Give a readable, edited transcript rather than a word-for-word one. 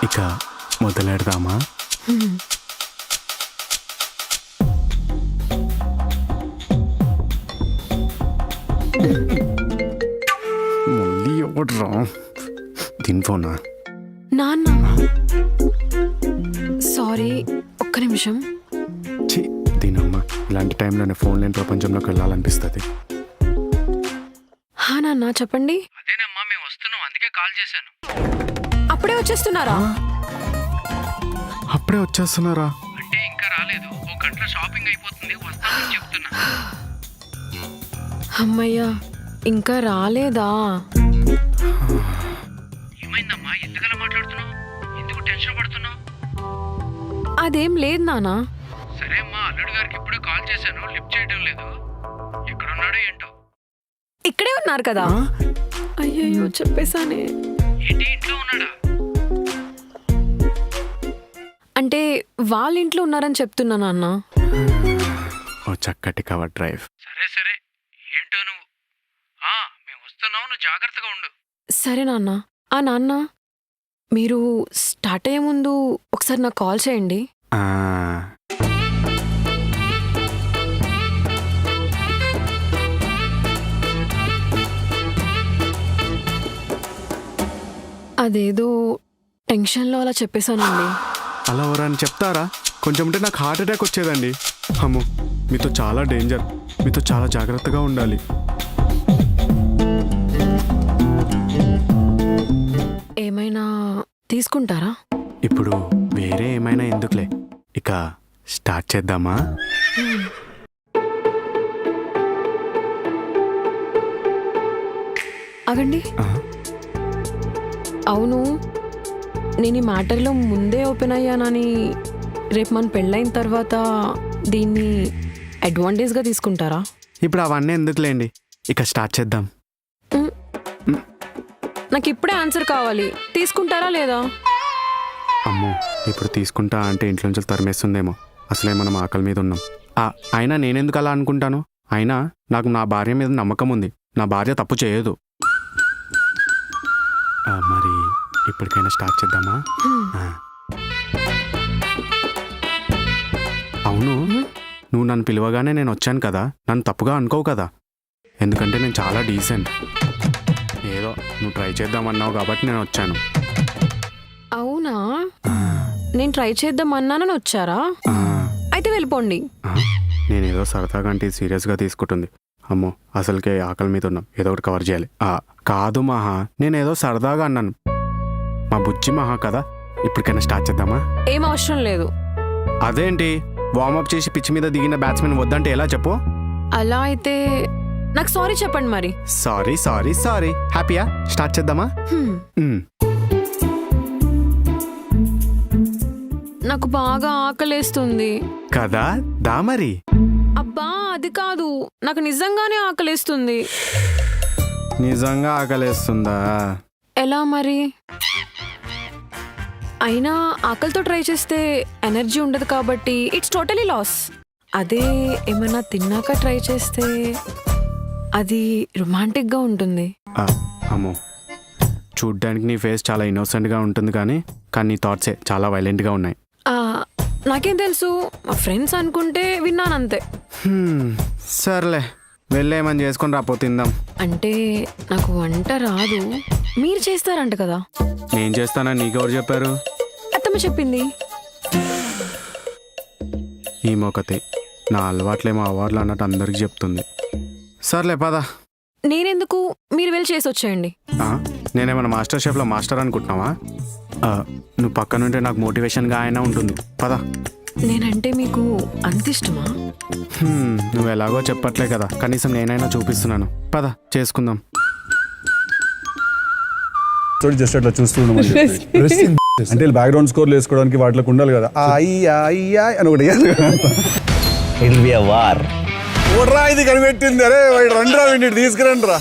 ఇక మొదలెడదామా? మళ్ళీ ఎవడ్రా దీని ఫోనా? నాన్న సారీ, ఒక్క నిమిషం. ఛీ దీనమ్మ, ఇలాంటి టైంలోనే ఫోన్ లేని ప్రపంచంలోకి వెళ్ళాలనిపిస్తుంది. హా నాన్న చెప్పండి. అదేనమ్మా మేము వస్తున్నాం, అందుకే కాల్ చేశాను. అప్పుడే వచ్చేస్తున్నారా? అప్పుడే వచ్చేస్తున్నారా? అంటే ఇంకా రాలేదు, ఓ గంటలో షాపింగ్ అయిపోతుంది, వస్తామని చెప్తున్నా. అమ్మయ్యా, ఇంకా రాలేదా? ఏమైందమ్మా, ఎందుకలా మాట్లాడుతున్నావు? ఎందుకు టెన్షన్ పడుతున్నావు? అదేం లేదు నానా. సరే అమ్మా, అల్లుడు గారికి ఇప్పుడే కాల్ చేశాను, లిఫ్ట్ చేయడం లేదు. ఎక్కడున్నాడో ఏంటో. ఇక్కడే ఉన్నారు కదా. అయ్యయ్యో చెప్పేశానే. ఏంటి, ఇంట్లో ఉన్నాడా? అంటే వాళ్ళ ఇంట్లో ఉన్నారని చెప్తున్నా నాన్న. ఓ చక్కటి కవర్ డ్రైవ్. సరే సరే, ఏంటో నువ్వు. మేము వస్తున్నావు, నువ్వు జాగ్రత్తగా ఉండు. సరే నాన్న. నాన్న మీరు స్టార్ట్ అయ్యే ముందు ఒకసారి నాకు కాల్ చేయండి. అదేదో టెన్షన్లో అలా చెప్పేశానండి. అలా ఎవరని చెప్తారా? కొంచెం ఉంటే నాకు హార్ట్ అటాక్ వచ్చేదండి. అమ్మో, మీతో చాలా డేంజర్, మీతో చాలా జాగ్రత్తగా ఉండాలి. ఏమైనా తీసుకుంటారా? ఇప్పుడు వేరే ఏమైనా ఎందుకులే, ఇక స్టార్ట్ చేద్దామా? ఆగండి. అవును, నేను ఈ మ్యాటర్లో ముందే ఓపెన్ అయ్యానని రేపు మన పెళ్ళైన తర్వాత దీన్ని అడ్వాంటేజ్గా తీసుకుంటారా? ఇప్పుడు అవన్నీ ఎందుకులేండి, ఇక స్టార్ట్ చేద్దాం. నాకు ఇప్పుడే ఆన్సర్ కావాలి. తీసుకుంటారా లేదా? అమ్మో, ఇప్పుడు తీసుకుంటా అంటే ఇంట్లో నుంచి తరిమేస్తుందేమో. అసలే మనం ఆకలి మీద ఉన్నాం. అయినా నేనెందుకు అలా అనుకుంటాను? అయినా నాకు నా భార్య మీద నమ్మకం ఉంది. నా భార్య తప్పు చేయదు. మరి ఇప్పటికైనా స్టార్ట్ చేద్దామా? అవును, నువ్వు నన్ను పిలవగానే నేను వచ్చాను కదా, నన్ను తప్పుగా అనుకోవు కదా? ఎందుకంటే నేను చాలా డీసెంట్. ఏదో నువ్వు ట్రై చేద్దామన్నావు కాబట్టి నేను వచ్చాను. అవునా? నేను ట్రై చేద్దామన్నానని వచ్చారా? అయితే వెళ్ళిపోండి. నేనేదో సరదాగా అంటే సీరియస్గా తీసుకుంటుంది. అమ్మో, అసలుకే ఆకలి మీద ఉన్నాం, ఏదో ఒకటి కవర్ చేయాలి. కాదు మహా, నేనేదో సరదాగా అన్నాను. మా బుజ్జి మహా కదా. ఇప్పటికైనా స్టార్ట్ చేద్దామా? ఏం అవసరం లేదు. అదేంటి, వార్మప్ చేసి పిచ్ మీద దిగిన బ్యాట్స్మెన్ వద్దంటే ఎలా చెప్పు? అలా అయితే నాకు సారీ చెప్పండి మరి. Sorry sorry sorry. హ్యాపీయా? స్టార్ట్ చేద్దామా? నాకు బాగా ఆకలేస్తుంది కదా, దా మరి. అబ్బా అది కాదు, నాకు నిజంగానే ఆకలేస్తుంది. నిజంగా ఆకలేస్తుందా? ఎలా మరి? అయినా ఆకలితో ట్రై చేస్తే ఎనర్జీ ఉండదు కాబట్టి ఇట్స్ టోటలీ లాస్. అదే ఏమన్నా తిన్నాక ట్రై చేస్తే అది రొమాంటిక్గా ఉంటుంది. అమ్మో, చూడ్డానికి నీ ఫేస్ చాలా ఇన్నోసెంట్గా ఉంటుంది కానీ నీ థాట్సే చాలా వైలెంట్గా ఉన్నాయి. నాకేం తెలుసు, మా ఫ్రెండ్స్ అనుకుంటే విన్నానంతే. సర్లే, వెళ్ళేమని చేసుకొని రాపో తిందాం. అంటే నాకు వంట రాదు, మీరు చేస్తారంట కదా. నేను చేస్తానని నీకెవరు చెప్పారు? అత్తమ్మ చెప్పింది. ఈ మొకతే నా అలవాట్లేమో అవార్డులు అన్నట్టు అందరికి చెప్తుంది. సర్లే పద. నేనెందుకు, మీరు వెళ్ళి చేసి వచ్చేయండి. నేనేమన్నా మాస్టర్ షెఫ్లో మాస్టర్ అనుకుంటున్నావా? నువ్వు పక్కనుంటే నాకు మోటివేషన్గా అయినా ఉంటుంది. పద. నేనంటే మీకు అంత ఇష్టమా? నువ్వు ఎలాగో చెప్పట్లే కదా, కనీసం నేనైనా చూపిస్తున్నాను. పద చేసుకుందాం. జస్ట్ అట్లా చూస్తున్నాం అంటే బ్యాక్గ్రౌండ్ స్కోర్లు వేసుకోవడానికి వాటిలోకి ఉండాలి కదా. అని ఒకటి ఇది కనిపెట్టింది. అరే రండి రా, తీసుకురండి రా.